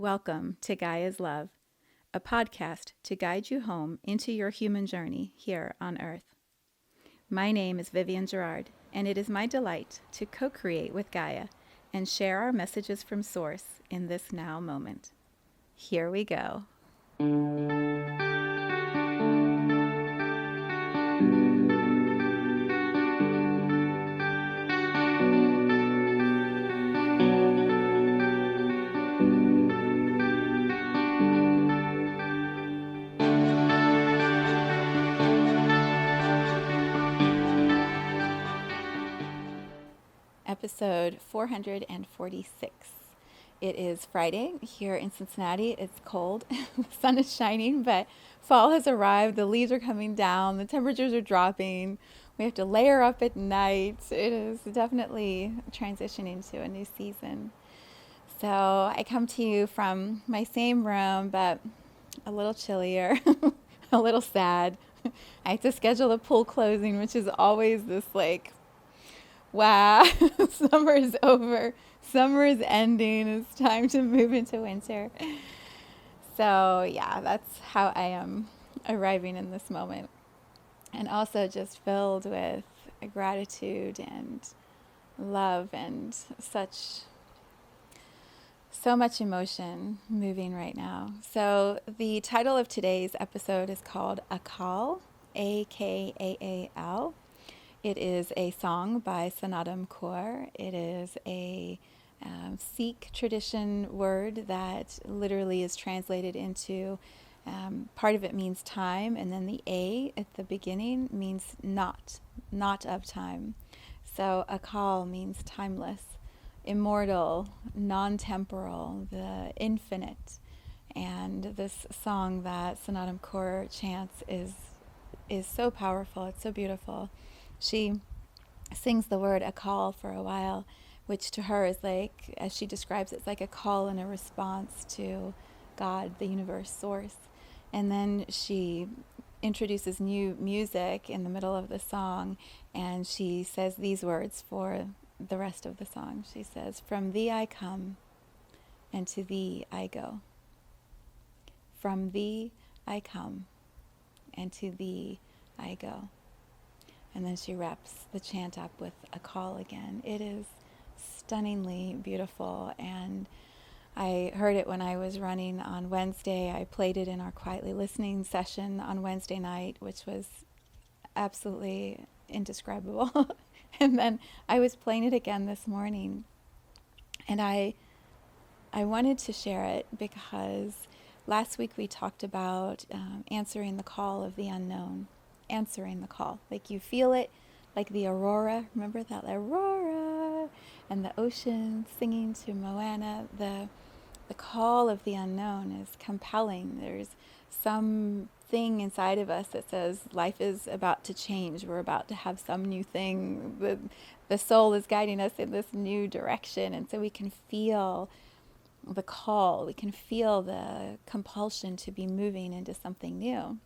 Welcome to Gaia's Love, a podcast to guide you home into your human journey here on Earth. My name is Vivienne Gerard, and it is my delight to co-create with Gaia and share our messages from Source in this now moment. Here we go. Episode 446. It is Friday here in Cincinnati. It's cold. The sun is shining, but fall has arrived. The leaves are coming down. The temperatures are dropping. We have to layer up at night. It is definitely transitioning to a new season. So I come to you from my same room, but a little chillier, a little sad. I have to schedule a pool closing, which is always this wow, summer is over. Summer is ending. It's time to move into winter. So yeah, that's how I am arriving in this moment. And also just filled with gratitude and love and so much emotion moving right now. So the title of today's episode is called Akaal, Akaal. It is a song by Sanatana Kaur. It is a Sikh tradition word that literally is translated into, part of it means time, and then the A at the beginning means not of time. So Akaal means timeless, immortal, non-temporal, the infinite. And this song that Sanatana Kaur chants is so powerful. It's so beautiful. She sings the word Akaal for a while, which to her is like, as she describes it, it's like a call and a response to God, the universe, source. And then she introduces new music in the middle of the song, and she says these words for the rest of the song. She says, "From thee I come, and to thee I go. From thee I come, and to thee I go." And then she wraps the chant up with a call again. It is stunningly beautiful, and I heard it when I was running on Wednesday. I played it in our quietly listening session on Wednesday night, which was absolutely indescribable. And then I was playing it again this morning, and I wanted to share it because last week we talked about answering the call of the unknown. Answering the call, like you feel it, like the aurora. Remember that aurora and the ocean singing to Moana. The call of the unknown is compelling. There's something inside of us that says life is about to change. We're about to have some new thing. The soul is guiding us in this new direction, and so we can feel the call. We can feel the compulsion to be moving into something new.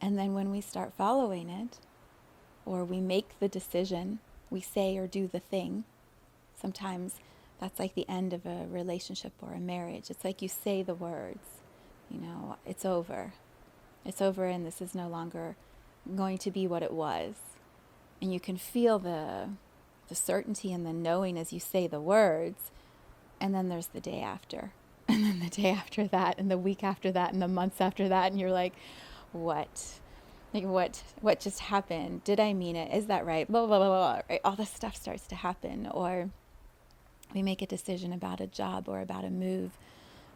And then when we start following it, or we make the decision, we say or do the thing, sometimes that's like the end of a relationship or a marriage. It's like you say the words, it's over. It's over, and this is no longer going to be what it was. And you can feel the certainty and the knowing as you say the words. And then there's the day after, and then the day after that, and the week after that, and the months after that, and you're like, what just happened? Did I mean it? Is that right? Blah, blah, blah, blah, right? All this stuff starts to happen. Or we make a decision about a job or about a move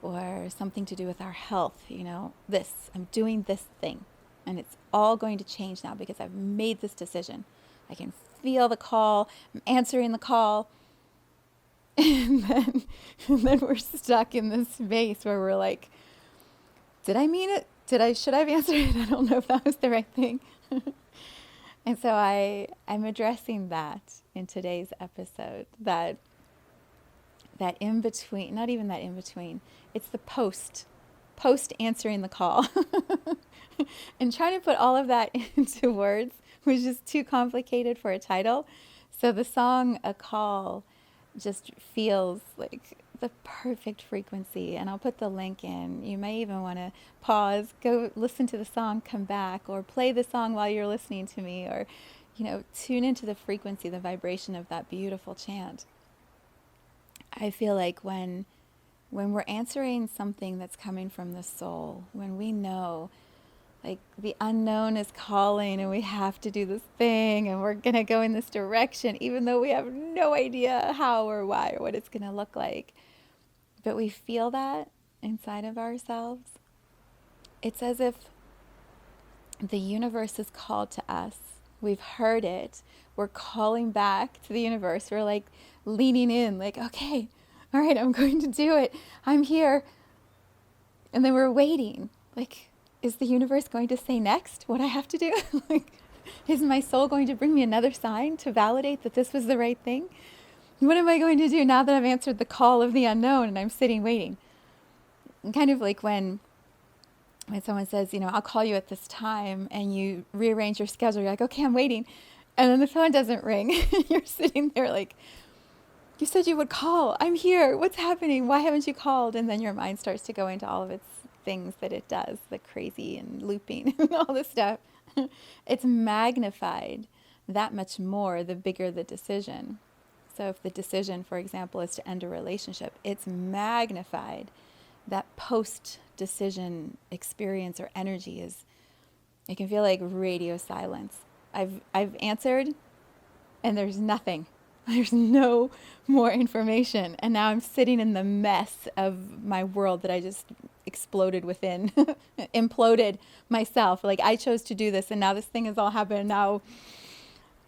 or something to do with our health. I'm doing this thing, and it's all going to change now because I've made this decision. I can feel the call. I'm answering the call. And then we're stuck in this space where we're like, did I mean it? Should I have answered it? I don't know if that was the right thing. And so I'm addressing that in today's episode, that in between, not even that in between, it's the post answering the call. And trying to put all of that into words was just too complicated for a title. So the song Akaal just feels like the perfect frequency. And I'll put the link in. You may even want to pause, go listen to the song, come back, or play the song while you're listening to me, or, tune into the frequency, the vibration of that beautiful chant. I feel like when we're answering something that's coming from the soul, when we know, like, the unknown is calling and we have to do this thing and we're going to go in this direction, even though we have no idea how or why or what it's going to look like. But we feel that inside of ourselves. It's as if the universe is called to us. We've heard it. We're calling back to the universe. We're like leaning in, like, okay, all right, I'm going to do it. I'm here. And then we're waiting. Like, is the universe going to say next what I have to do? Like, is my soul going to bring me another sign to validate that this was the right thing? What am I going to do now that I've answered the call of the unknown and I'm sitting waiting? And kind of like when someone says, I'll call you at this time, and you rearrange your schedule, you're like, okay, I'm waiting. And then the phone doesn't ring. You're sitting there like, you said you would call. I'm here. What's happening? Why haven't you called? And then your mind starts to go into all of its things that it does, the crazy and looping and all this stuff. It's magnified that much more the bigger the decision. So if the decision, for example, is to end a relationship, it's magnified. That post-decision experience or energy it can feel like radio silence. I've answered, and there's nothing. There's no more information. And now I'm sitting in the mess of my world that I just exploded within, imploded myself. Like, I chose to do this, and now this thing has all happened. Now,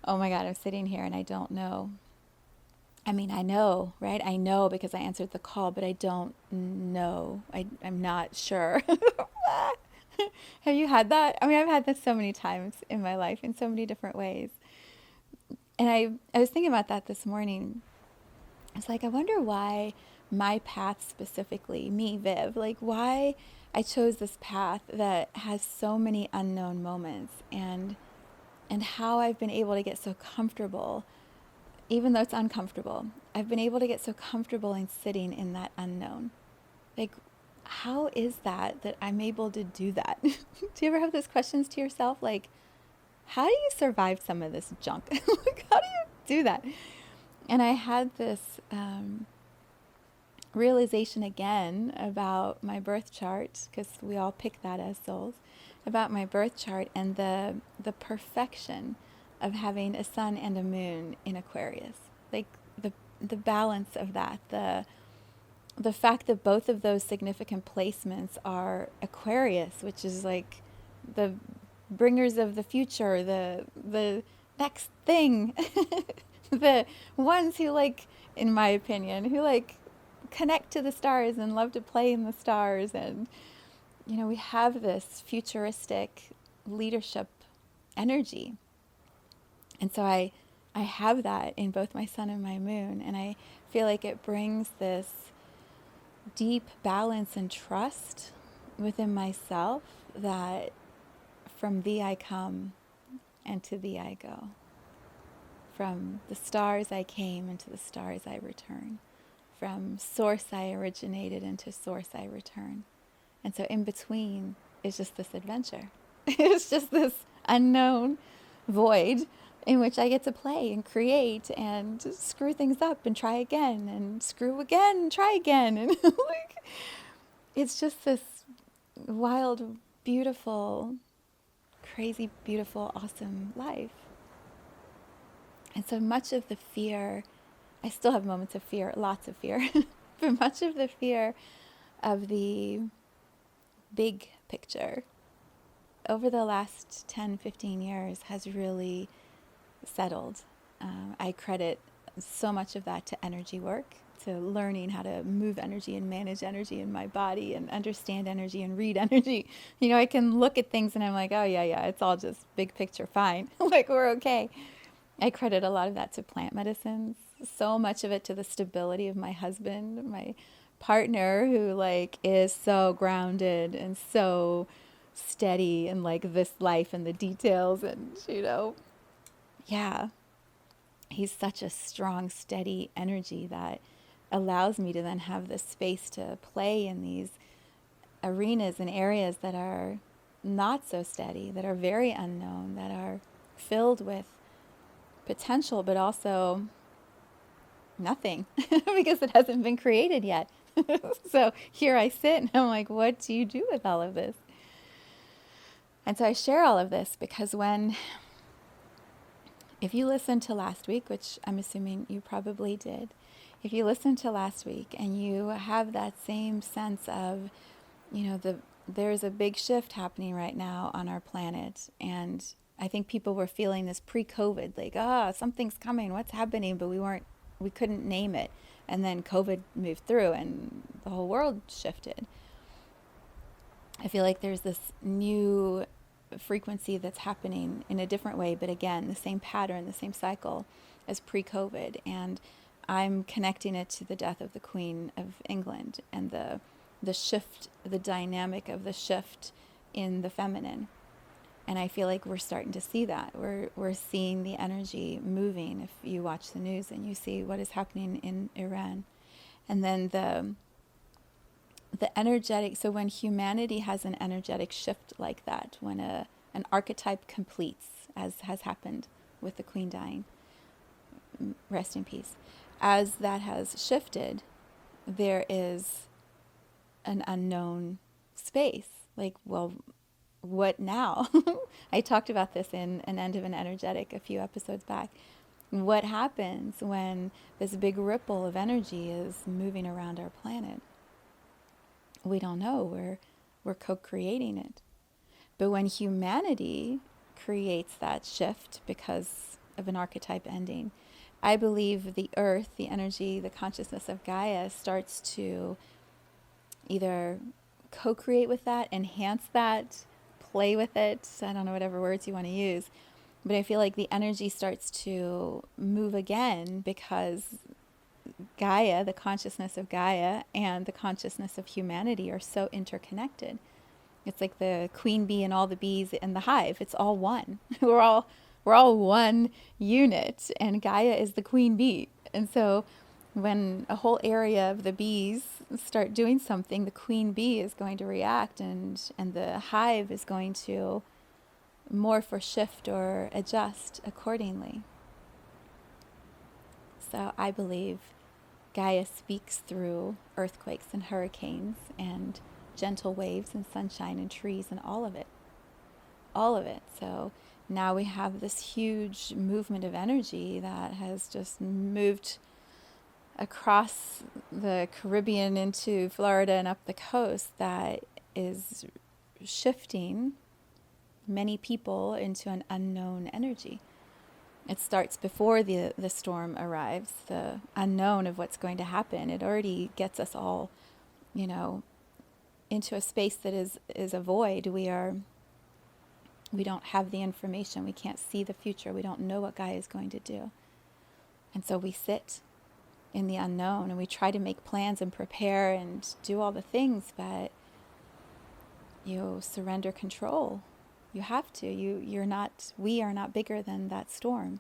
oh my God, I'm sitting here and I don't know. I mean, I know, right? I know because I answered the call, but I don't know. I'm not sure. Have you had that? I mean, I've had this so many times in my life in so many different ways. And I was thinking about that this morning. It's like, I wonder why my path specifically, me, Viv, like why I chose this path that has so many unknown moments, and how I've been able to get so comfortable, even though it's uncomfortable. I've been able to get so comfortable in sitting in that unknown. Like, how is that I'm able to do that? Do you ever have those questions to yourself? Like, how do you survive some of this junk? Like, how do you do that? And I had this realization again about my birth chart, because we all pick that as souls, about my birth chart and the perfection of having a sun and a moon in Aquarius. Like the balance of that, the fact that both of those significant placements are Aquarius, which is like the bringers of the future, the next thing, the ones who, like, in my opinion, who like connect to the stars and love to play in the stars. And we have this futuristic leadership energy. And so I have that in both my sun and my moon, and I feel like it brings this deep balance and trust within myself that from thee I come and to thee I go. From the stars I came, and to the stars I return. From source I originated, and to source I return. And so in between is just this adventure. It's just this unknown void in which I get to play and create and screw things up and try again and screw again and try again. And like, it's just this wild, beautiful, crazy, beautiful, awesome life. And so much of the fear, I still have moments of fear, lots of fear, but much of the fear of the big picture over the last 10, 15 years has really settled. I credit so much of that to energy work, to learning how to move energy and manage energy in my body and understand energy and read energy. I can look at things and I'm like, oh yeah, it's all just big picture, fine. Like, we're okay. I credit a lot of that to plant medicines, so much of it to the stability of my husband, my partner, who like is so grounded and so steady in like this life and the details, and yeah, he's such a strong, steady energy that allows me to then have this space to play in these arenas and areas that are not so steady, that are very unknown, that are filled with potential, but also nothing because it hasn't been created yet. So here I sit and I'm like, what do you do with all of this? And so I share all of this because if you listened to last week, which I'm assuming you probably did, if you listened to last week and you have that same sense of, there's a big shift happening right now on our planet. And I think people were feeling this pre-COVID, like, something's coming, what's happening? But we couldn't name it. And then COVID moved through and the whole world shifted. I feel like there's this new frequency that's happening in a different way, but again, the same pattern, the same cycle as pre-COVID. And I'm connecting it to the death of the Queen of England and the shift, the dynamic of the shift in the feminine. And I feel like we're starting to see that. We're seeing the energy moving. If you watch the news and you see what is happening in Iran. And then the energetic, so when humanity has an energetic shift like that, when an archetype completes, as has happened with the Queen dying, rest in peace, as that has shifted, there is an unknown space. Like, well, what now? I talked about this in An End of an Energetic a few episodes back. What happens when this big ripple of energy is moving around our planet? We don't know. We're co-creating it. But when humanity creates that shift because of an archetype ending, I believe the earth, the energy, the consciousness of Gaia starts to either co-create with that, enhance that, play with it. I don't know, whatever words you want to use. But I feel like the energy starts to move again because Gaia, the consciousness of Gaia, and the consciousness of humanity are so interconnected. It's like the queen bee and all the bees in the hive. It's all one. We're all one unit, and Gaia is the queen bee. And so when a whole area of the bees start doing something, the queen bee is going to react, and the hive is going to morph or shift or adjust accordingly. So I believe Gaia speaks through earthquakes and hurricanes and gentle waves and sunshine and trees and all of it. All of it. So now we have this huge movement of energy that has just moved across the Caribbean into Florida and up the coast that is shifting many people into an unknown energy. It starts before the storm arrives, the unknown of what's going to happen. It already gets us all, into a space that is a void. We don't have the information. We can't see the future. We don't know what Gaia is going to do. And so we sit in the unknown and we try to make plans and prepare and do all the things, but you surrender control. You have to. We are not bigger than that storm.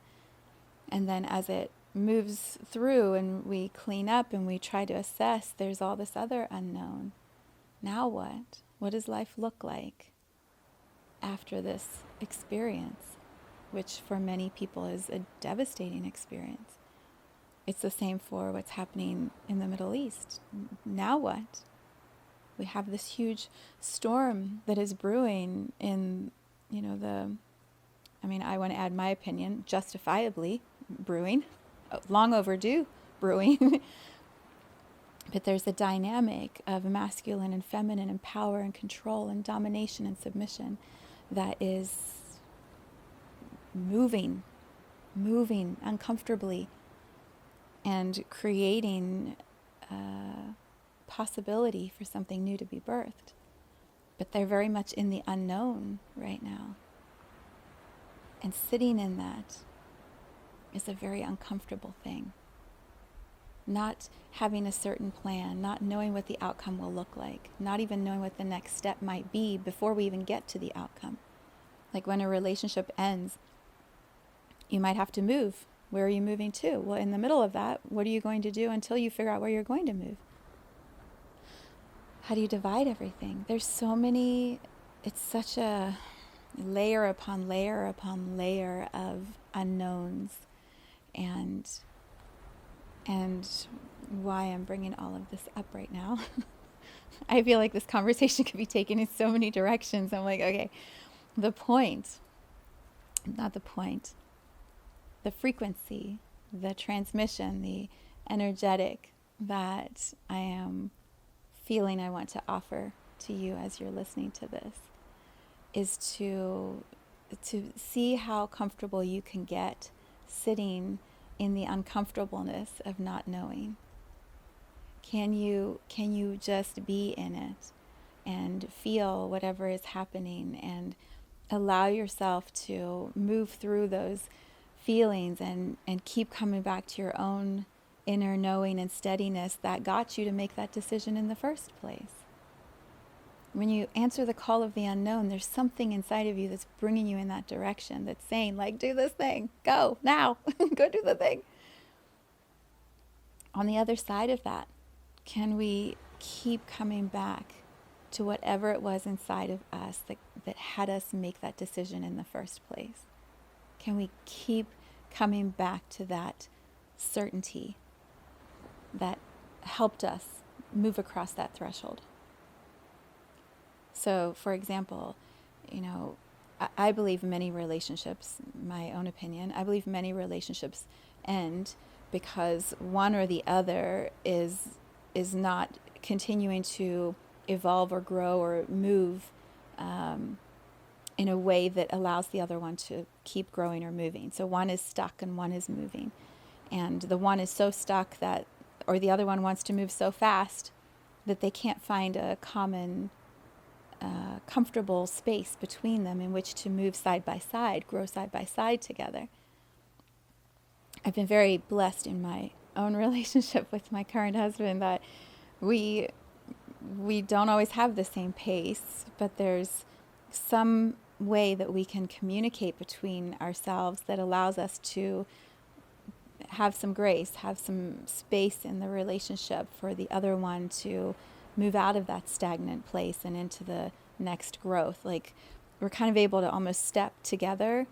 And then as it moves through and we clean up and we try to assess, there's all this other unknown. Now what? What does life look like after this experience, which for many people is a devastating experience? It's the same for what's happening in the Middle East. Now what? We have this huge storm that is brewing in, I want to add my opinion, justifiably brewing, long overdue brewing. But there's a dynamic of masculine and feminine and power and control and domination and submission that is moving uncomfortably and creating possibility for something new to be birthed. But they're very much in the unknown right now. And sitting in that is a very uncomfortable thing. Not having a certain plan, not knowing what the outcome will look like, not even knowing what the next step might be before we even get to the outcome. Like when a relationship ends, you might have to move Where are you moving to? Well, in the middle of that, what are you going to do until you figure out where you're going to move? How do you divide everything? There's so many, it's such a layer upon layer upon layer of unknowns, and why I'm bringing all of this up right now. I feel like this conversation could be taken in so many directions. I'm like, okay, the point, not the point, the frequency, the transmission, the energetic that I am feeling I want to offer to you as you're listening to this is to see how comfortable you can get sitting in the uncomfortableness of not knowing. Can you just be in it and feel whatever is happening and allow yourself to move through those feelings and keep coming back to your own inner knowing and steadiness that got you to make that decision in the first place? When you answer the call of the unknown, there's something inside of you that's bringing you in that direction, that's saying, like, do this thing, go now, go do the thing. On the other side of that, can we keep coming back to whatever it was inside of us that had us make that decision in the first place? Can we keep coming back to that certainty that helped us move across that threshold? So, for example, I believe many relationships, my own opinion, I believe many relationships end because one or the other is not continuing to evolve or grow or move in a way that allows the other one to keep growing or moving. So one is stuck and one is moving. And the one is so stuck that, or the other one wants to move so fast that they can't find a common comfortable space between them in which to move side by side, grow side by side together. I've been very blessed in my own relationship with my current husband that we don't always have the same pace, but there's some way that we can communicate between ourselves that allows us to have some grace, have some space in the relationship for the other one to move out of that stagnant place and into the next growth. Like, we're kind of able to almost step together.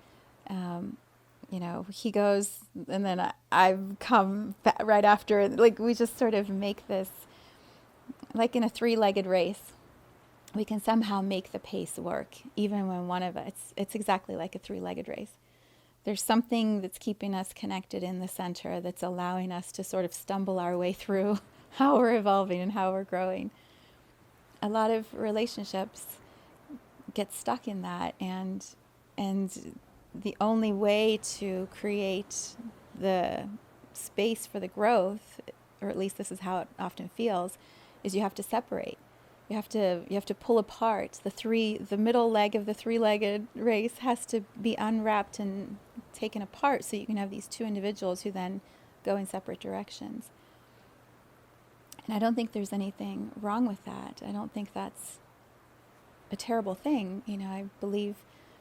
He goes and then I've come right after. Like, we just sort of make this, like in a three-legged race, we can somehow make the pace work, even when one of us, it's exactly like a three-legged race. There's something that's keeping us connected in the center that's allowing us to sort of stumble our way through how we're evolving and how we're growing. A lot of relationships get stuck in that, and the only way to create the space for the growth, or at least this is how it often feels, is you have to separate. You have to pull apart. The middle leg of the three-legged race has to be unwrapped and taken apart so you can have these two individuals who then go in separate directions. And I don't think there's anything wrong with that. I don't think that's a terrible thing. I believe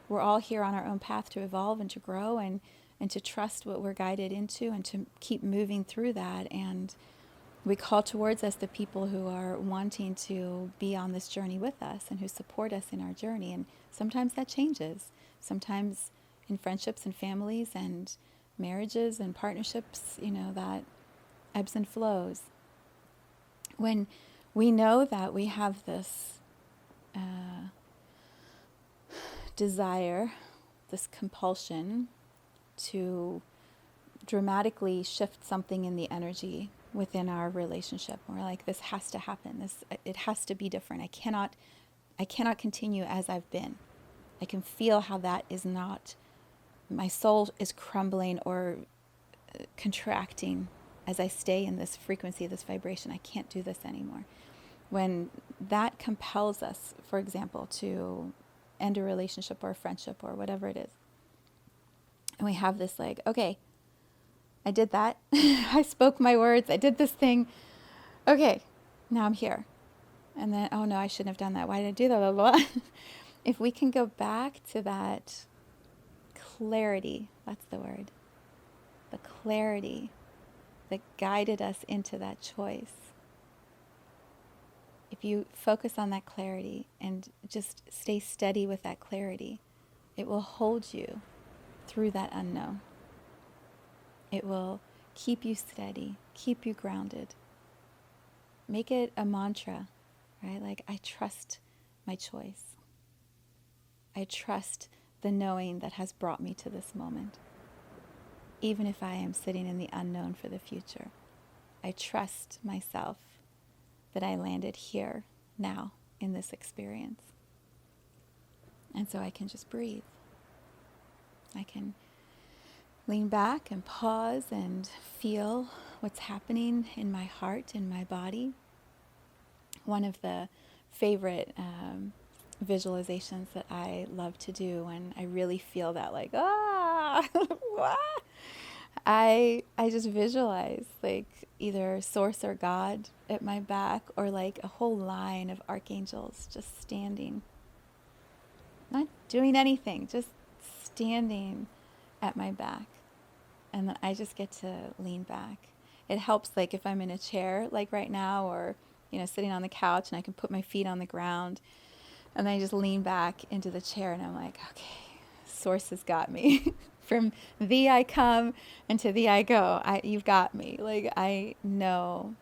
we're all here on our own path to evolve and to grow and to trust what we're guided into and to keep moving through that. And we call towards us the people who are wanting to be on this journey with us and who support us in our journey. And sometimes that changes. Sometimes in friendships and families and marriages and partnerships, that ebbs and flows. When we know that we have this desire, this compulsion to dramatically shift something in the energy within our relationship, we're like, this has to happen. It has to be different. I cannot continue as I've been. I can feel how that is not. My soul is crumbling or contracting as I stay in this frequency, this vibration. I can't do this anymore. When that compels us, for example, to end a relationship or a friendship or whatever it is, and we have this like, okay, I did that. I spoke my words. I did this thing. Okay, now I'm here. And then, oh no, I shouldn't have done that. Why did I do that? Blah, blah, blah. If we can go back to that clarity, that's the word. the clarity that guided us into that choice. If you focus on that clarity and just stay steady with that clarity, it will hold you through that unknown. It will keep you steady, keep you grounded. Make it a mantra, right? Like, I trust my choice. I trust the knowing that has brought me to this moment. Even if I am sitting in the unknown for the future, I trust myself that I landed here, now, in this experience. And so I can just breathe. I can lean back and pause and feel what's happening in my heart, in my body. One of the favorite visualizations that I love to do when I really feel that, like, what? I just visualize like either Source or God at my back, or like a whole line of archangels just standing, not doing anything, just standing at my back. And then I just get to lean back. It helps, like, if I'm in a chair like right now, or sitting on the couch, and I can put my feet on the ground, and then I just lean back into the chair, and I'm like, okay, Source has got me. From thee I come, and to thee I go. You've got me. Like, I know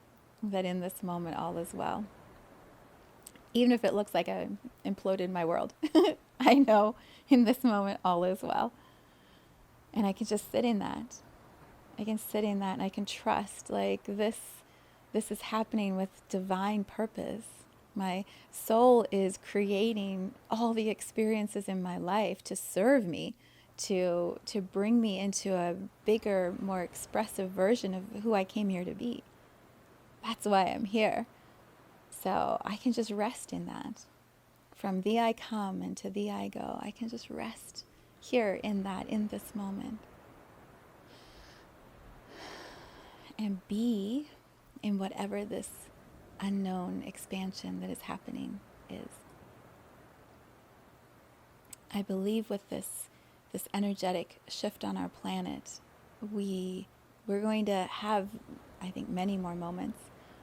that in this moment all is well. Even if it looks like I imploded my world, I know in this moment all is well. And I can just sit in that. I can sit in that, and I can trust, like, this is happening with divine purpose. My soul is creating all the experiences in my life to serve me, to bring me into a bigger, more expressive version of who I came here to be. That's why I'm here. So I can just rest in that. From thee I come, and to thee I go. I can just rest here in that, in this moment. And be in whatever this unknown expansion that is happening is. I believe with this energetic shift on our planet, we're going to have, I think, many more moments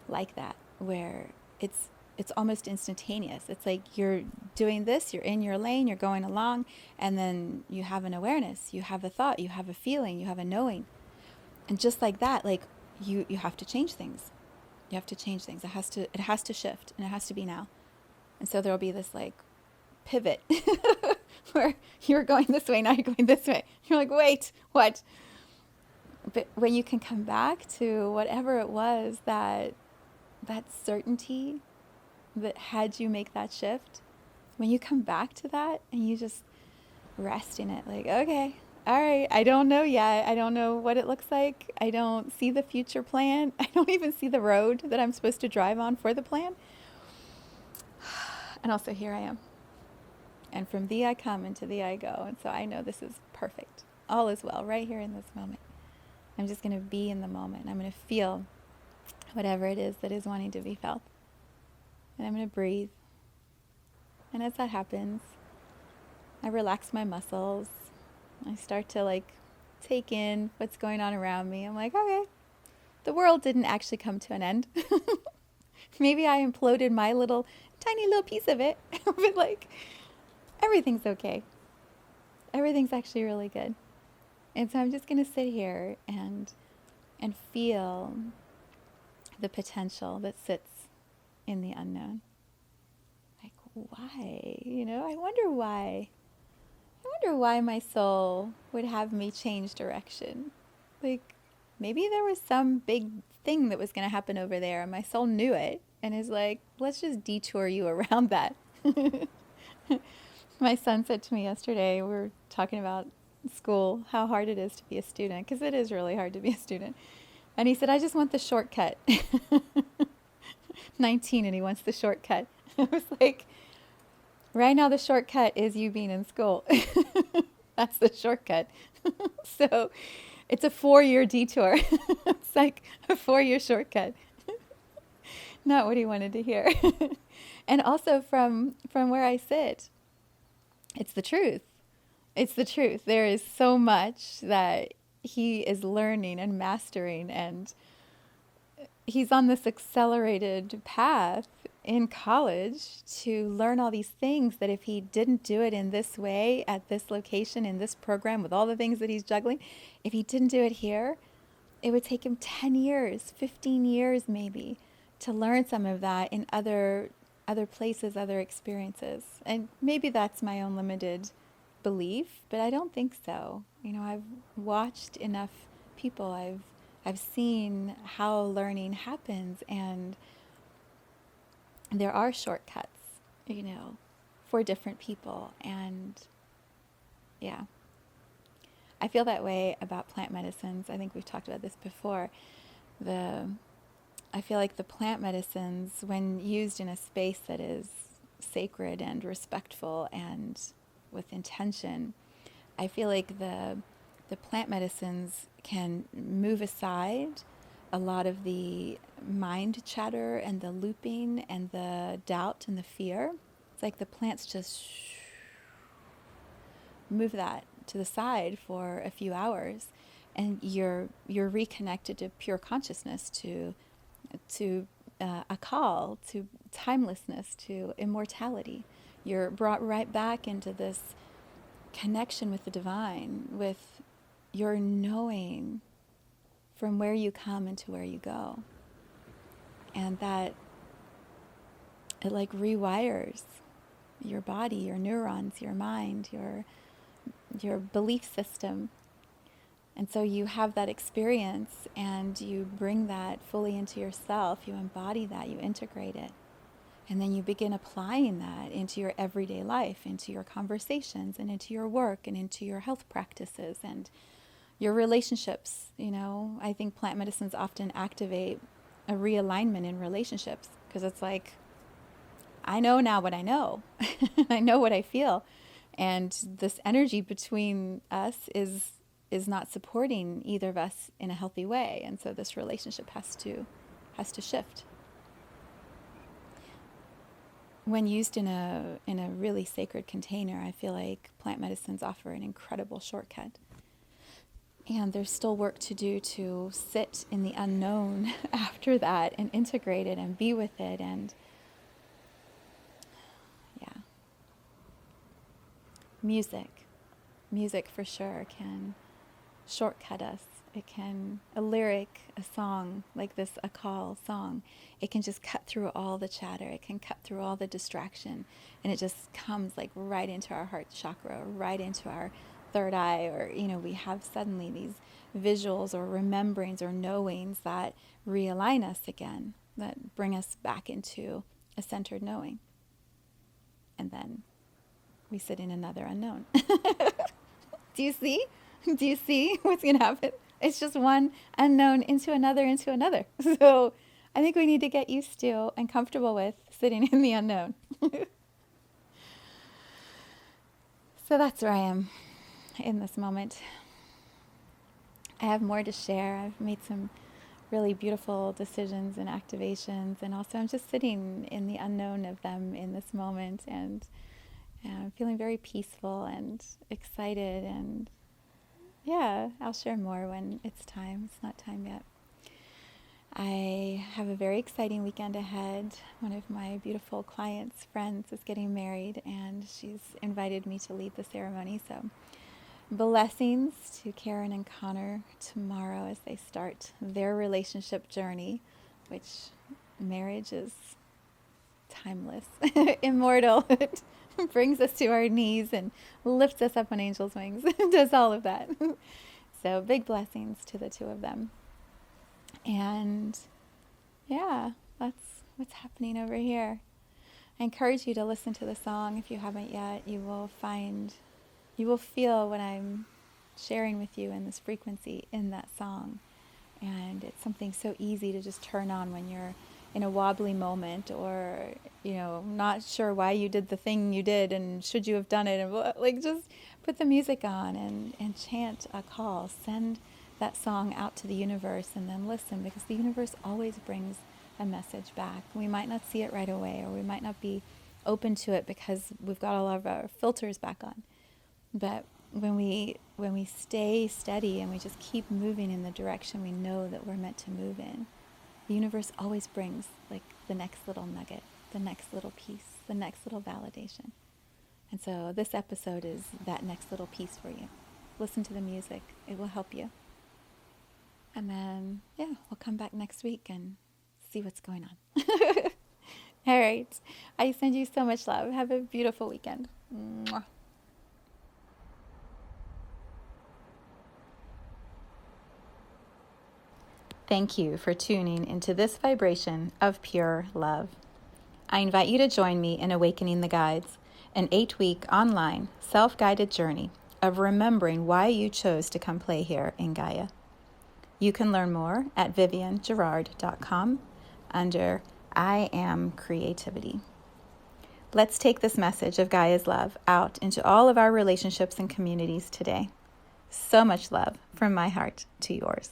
like that, where it's almost instantaneous. It's like you're doing this, you're in your lane, you're going along, and then you have an awareness, you have a thought, you have a feeling, you have a knowing. And just like that, like, you have to change things. You have to change things. It has to shift, and it has to be now. And so there'll be this, like, pivot where you're going this way, now you're going this way. You're like, wait, what? But when you can come back to whatever it was, that certainty that had you make that shift, when you come back to that and you just rest in it, like, okay, all right, I don't know yet. I don't know what it looks like. I don't see the future plan. I don't even see the road that I'm supposed to drive on for the plan. And also, here I am. And from thee I come, and to thee I go. And so I know this is perfect. All is well right here in this moment. I'm just going to be in the moment. I'm going to feel whatever it is that is wanting to be felt. And I'm going to breathe. And as that happens, I relax my muscles. I start to, like, take in what's going on around me. I'm like, okay, the world didn't actually come to an end. Maybe I imploded my tiny little piece of it. But, like, everything's okay. Everything's actually really good. And so I'm just going to sit here and feel the potential that sits in the unknown. Like, why? I wonder why. I wonder why my soul would have me change direction. Like, maybe there was some big thing that was going to happen over there, and my soul knew it and is like, let's just detour you around that. My son said to me yesterday, we were talking about school, how hard it is to be a student, because it is really hard to be a student. And he said, I just want the shortcut. 19, and he wants the shortcut. I was like, right now the shortcut is you being in school. That's the shortcut. So it's a 4-year detour. It's like a 4-year shortcut. Not what he wanted to hear. And also from where I sit, it's the truth. It's the truth. There is so much that he is learning and mastering, and he's on this accelerated path in college to learn all these things that if he didn't do it in this way, at this location, in this program, with all the things that he's juggling, if he didn't do it here, it would take him 10 years, 15 years maybe, to learn some of that in other places, other experiences. And maybe that's my own limited belief, but I don't think so. I've watched enough people. I've seen how learning happens, and there are shortcuts, for different people. And yeah, I feel that way about plant medicines. I think we've talked about this before. I feel like the plant medicines, when used in a space that is sacred and respectful and with intention, I feel like the plant medicines can move aside a lot of the mind chatter and the looping and the doubt and the fear. It's like the plants just move that to the side for a few hours, and you're reconnected to pure consciousness, to Akaal, to timelessness, to immortality. You're brought right back into this connection with the divine, with your knowing from where you come and to where you go. And that it like rewires your body, your neurons, your mind, your belief system. And so you have that experience, and you bring that fully into yourself. You embody that, you integrate it. And then you begin applying that into your everyday life, into your conversations, and into your work, and into your health practices, and your relationships. I think plant medicines often activate a realignment in relationships, because it's like, I know now what I know. I know what I feel. And this energy between us is not supporting either of us in a healthy way. And so this relationship has to shift. When used in a really sacred container, I feel like plant medicines offer an incredible shortcut. And there's still work to do to sit in the unknown after that and integrate it and be with it. And yeah, music for sure can shortcut us. A lyric, a song like this Akaal song, it can just cut through all the chatter. It can cut through all the distraction, and it just comes like right into our heart chakra, right into our third eye, or we have suddenly these visuals or rememberings or knowings that realign us again, that bring us back into a centered knowing. And then we sit in another unknown. Do you see what's going to happen? It's just one unknown into another. So I think we need to get used to and comfortable with sitting in the unknown. So that's where I am in this moment. I have more to share. I've made some really beautiful decisions and activations, and also I'm just sitting in the unknown of them in this moment, and I'm feeling very peaceful and excited. And yeah, I'll share more when it's time. It's not time yet. I have a very exciting weekend ahead. One of my beautiful clients' friends is getting married, and she's invited me to lead the ceremony. So blessings to Karen and Connor tomorrow as they start their relationship journey, which marriage is timeless, immortal. It brings us to our knees and lifts us up on angel's wings. Does all of that. So big blessings to the two of them. And yeah, that's what's happening over here. I encourage you to listen to the song if you haven't yet. You will feel what I'm sharing with you in this frequency in that song. And it's something so easy to just turn on when you're in a wobbly moment, or not sure why you did the thing you did and should you have done it, and like just put the music on and chant a call, send that song out to the universe, and then listen, because the universe always brings a message back. We might not see it right away, or we might not be open to it because we've got all of our filters back on, but when we stay steady and we just keep moving in the direction we know that we're meant to move in, the universe always brings like the next little nugget, the next little piece, the next little validation. And so this episode is that next little piece for you. Listen to the music. It will help you. And then, yeah, we'll come back next week and see what's going on. All right. I send you so much love. Have a beautiful weekend. Mwah. Thank you for tuning into this vibration of pure love. I invite you to join me in Awakening the Guides, an 8-week online self-guided journey of remembering why you chose to come play here in Gaia. You can learn more at viviennegerard.com under I Am Creativity. Let's take this message of Gaia's love out into all of our relationships and communities today. So much love from my heart to yours.